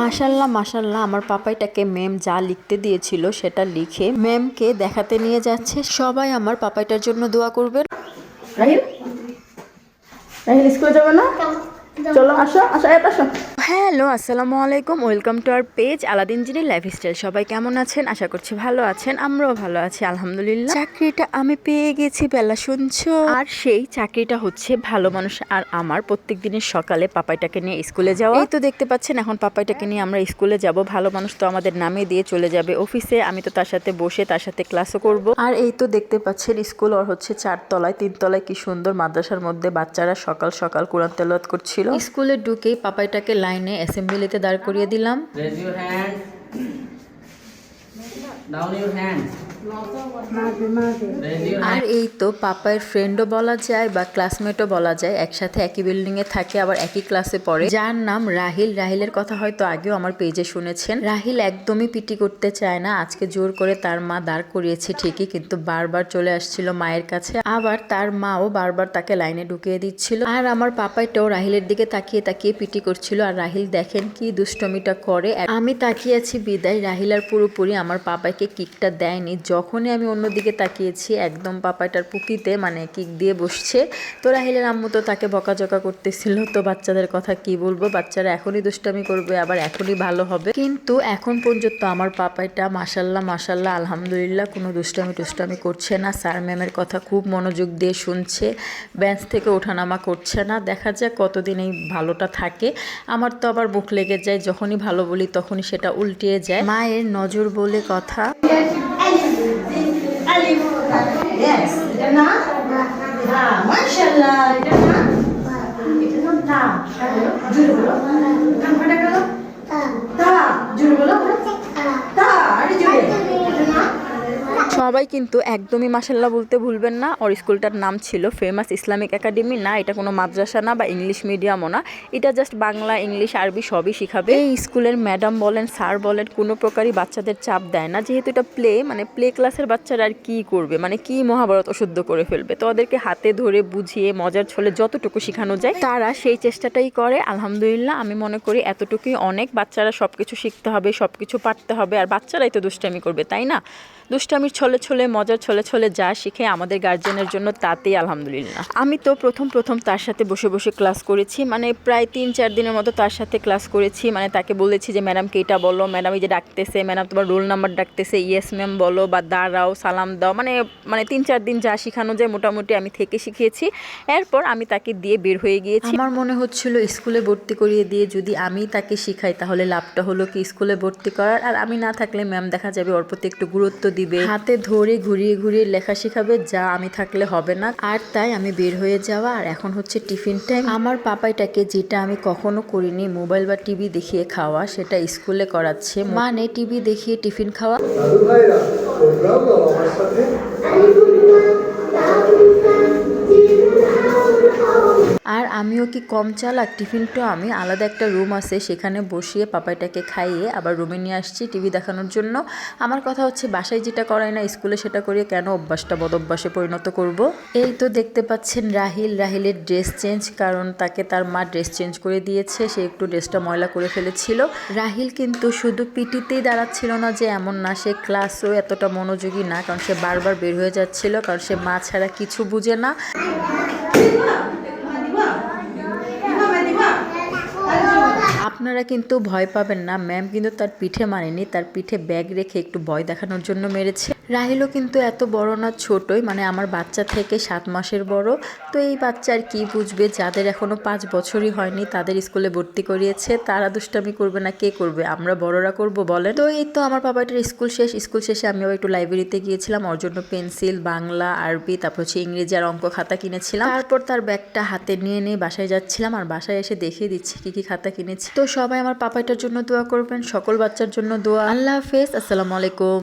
মাশাল্লাহ মাশাল্লাহ, আমার পাপাইটাকে ম্যাম যা লিখতে দিয়েছিল সেটা লিখে ম্যামকে দেখাতে নিয়ে যাচ্ছে। সবাই আমার পাপাইটার জন্য দোয়া করবেন। রাহিল, রাহিল স্কুলে যাবে না? চলো আসো আসো, আসো। হ্যালো, আসসালামু আলাইকুম, welcome to our page Aladdin জিনের লাইফস্টাইল। সবাই কেমন আছেন? আশা করছি ভালো আছেন। আমরাও ভালো আছি আলহামদুলিল্লাহ। চাকরিটা আমি পেয়ে গেছি, বেলা শুনছো। আর সেই চাকরিটা হচ্ছে ভালো মানুষ আর আমার প্রত্যেক দিনের সকালে পাপাইটাকে নিয়ে স্কুলে যাওয়া। এই তো দেখতে পাচ্ছেন, এখন পাপাইটাকে নিয়ে আমরা স্কুলে যাব। ভালো মানুষ তো আমাদের নামে দিয়ে চলে যাবে অফিসে, আমি তো তার সাথে বসে তার সাথে ক্লাসও করব। আর এই তো দেখতে পাচ্ছেন স্কুল ওর হচ্ছে 4 তলায়, 3 তলায় কি সুন্দর মাদ্রাসার মধ্যে বাচ্চারা সকাল সকাল কোরআন তেলাওয়াত করছিল। স্কুলে ঢুকেই পাপাইটাকে লাইনে অ্যাসেম্বলিতে দাঁড় করিয়ে দিলাম। Raise your hand. Down your hand. Raise your R hand. এই তো পাপায়ের ফ্রেন্ডও বলা যায় বা ক্লাসমেটও বলা যায়, একসাথে একই বিল্ডিং এ থাকে, আবার একই ক্লাসে পড়ে, যার নাম রাহিল। রাহিলের কথা হয়তো আগেও আমার পেজে শুনেছেন। রাহিল একদমই পিটি করতে চায় না, আজকে জোর করে তার মা দাঁড় করিয়েছে ঠিকই, কিন্তু বারবার চলে আসছিল মায়ের কাছে, আবার তার মাও বারবার তাকে লাইনে ঢুকিয়ে দিচ্ছিল। আর আমার পাপাইটাও রাহিলের দিকে তাকিয়ে তাকিয়ে পিটি করছিল। আর রাহিল দেখেন কি দুষ্টমিটা করে। আমি তাকিয়ে আছি বিদায়, রাহিল আর পুরোপুরি আমার পাপাইকে কিকটা দেয়নি। যখনই আমি অন্যদিকে তাকিয়েছি একদম পাপাইটার পুকিতে মানে কিক দিয়ে বসছে। তো রাহিলের আম্মু তো তাকে বকাঝকা করতেছিল। তো বাচ্চাদের কথা কি বলবো, বাচ্চারা এখনই দুষ্টামি করবে, আবার এখনই ভালো হবে। কিন্তু এখন পর্যন্ত আমার পাপাইটা মাশাল্লাহ মাশাল্লাহ আলহামদুলিল্লাহ কোনো দুষ্টামি করছে না। স্যার ম্যামের কথা খুব মনোযোগ দিয়ে শুনছে, বেঞ্চ থেকে ওঠানামা করছে না। দেখা যাক কতদিন এই ভালোটা থাকে। আমার তো আবার মুখ লেগে যায়, যখনই ভালো বলি তখনই সেটা উল্টিয়ে যায়। মায়ের নজর বলে কথা। আলিফ, yes, এটা না? হ্যাঁ, মাশাআল্লাহ, এটা না? এটা না তা। জোরে বলো। কান ফাটা করো। তা, জোরে বলো। তা, আরে জোরে। এটা না? সবাই কিন্তু একদমই মাশাল্লাহ বলতে ভুলবেন না। ওর স্কুলটার নাম ছিল ফেমাস ইসলামিক একাডেমি। না, এটা কোনো মাদ্রাসা না বা ইংলিশ মিডিয়ামও না, এটা জাস্ট বাংলা, ইংলিশ, আরবি সবই শিখাবে। এই স্কুলের ম্যাডাম বলেন, স্যার বলেন, কোনো প্রকারই বাচ্চাদের চাপ দেয় না। যেহেতু এটা প্লে ক্লাসের বাচ্চারা আর কি করবে, মানে কি মহাভারত অশুদ্ধ করে ফেলবে, তো ওদেরকে হাতে ধরে বুঝিয়ে মজার ছলে যতটুকু শেখানো যায় তারা সেই চেষ্টাটাই করে। আলহামদুলিল্লাহ, আমি মনে করি এতটুকুই অনেক। বাচ্চারা সবকিছু শিখতে হবে, সবকিছু পারতে হবে, আর বাচ্চারাই তো দুষ্টামি করবে, তাই না? দুষ্টামির ছলে ছলে, মজার ছলে ছলে যা শিখে আমাদের গার্জেনের জন্য তাতেই আলহামদুলিল্লাহ। আমি তো প্রথম তার সাথে বসে বসে ক্লাস করেছি, মানে প্রায় 3-4 দিনের মতো তার সাথে ক্লাস করেছি। মানে তাকে বলেছি যে ম্যাডামকে এটা বলো, ম্যাডাম এই যে ডাকতেছে, ম্যাডাম তোমার রোল নাম্বার ডাকতেছে, ইয়েস ম্যাম বলো বা দাঁড়াও, সালাম দাও, মানে 3-4 দিন যা শেখানো যায় মোটামুটি আমি থেকে শিখিয়েছি। এরপর আমি তাকে দিয়ে বের হয়ে গিয়েছি। আমার মনে হচ্ছিল স্কুলে ভর্তি করিয়ে দিয়ে যদি আমি তাকে শিখাই তাহলে লাভটা হলো কি স্কুলে ভর্তি করার, আর আমি না থাকলে ম্যাম দেখা যাবে ওর প্রতি একটু গুরুত্ব দিবে, হাতে ধরে ঘুরিয়ে ঘুরিয়ে লেখা শেখাবে, যা আমি থাকলে হবে না। আর তাই আমি বের হয়ে যাওয়া। আর এখন হচ্ছে টিফিন টাইম। আমার পাপাইটাকে যেটা আমি কখনো করিনি, মোবাইল বা টিভি দেখিয়ে খাওয়া, সেটা স্কুলে করাচ্ছে। মানে টিভি দেখিয়ে টিফিন খাওয়া। আর আমিও কি কম চালাক, টিফিনটা আমি আলাদা একটা রুম আছে সেখানে বসিয়ে পাপাইটাকে খাইয়ে আবার রুমে নিয়ে আসছি টিভি দেখানোর জন্য। আমার কথা হচ্ছে বাসায় যেটা করাই না স্কুলে সেটা করিয়ে কেন অভ্যাসটা বদ অভ্যাসে পরিণত করব। এই তো দেখতে পাচ্ছেন রাহিলের ড্রেস চেঞ্জ, কারণ তাকে তার মা ড্রেস চেঞ্জ করে দিয়েছে, সে একটু ড্রেসটা ময়লা করে ফেলেছিল। রাহিল কিন্তু শুধু পিটিতেই দাঁড়াচ্ছিল না, যে এমন না, সে ক্লাসও এতটা মনোযোগী না, কারণ সে বারবার বের হয়ে যাচ্ছিল, কারণ সে মা ছাড়া কিছু বুঝে না। আপনারা কিন্তু ভয় পাবেন না, ম্যাম কিন্তু তার পিঠে মারেনি, তার পিঠে ব্যাগ রেখে একটু ভয় দেখানোর জন্য মেরেছে। রাহিলও কিন্তু এত বড় না, ছোটই, মানে আমার বাচ্চা থেকে 7 মাসের বড়। তো এই বাচ্চা আর কি বুঝবে, যাদের এখনো 5 বছরই হয়নি তাদের স্কুলে ভর্তি করিয়েছে, তারা দুষ্টামি করবে না কে করবে, আমরা বড়রা করব বলেন। তো এই তো আমার বাবাটার স্কুল শেষে আমি আবার একটু লাইব্রেরিতে গিয়েছিলাম, ওর জন্য পেন্সিল, বাংলা, আরবি, তারপর হচ্ছে ইংরেজি আর অঙ্ক খাতা কিনেছিলাম। তারপর তার ব্যাগটা হাতে নিয়ে বাসায় যাচ্ছিলাম, আর বাসায় এসে দেখিয়ে দিচ্ছি কি কি খাতা কিনেছি। তো সবাই আমার পাপাইটার জন্য দোয়া করবেন, সকল বাচ্চার জন্য দোয়া। আল্লাহ হাফেজ, আসসালামু আলাইকুম।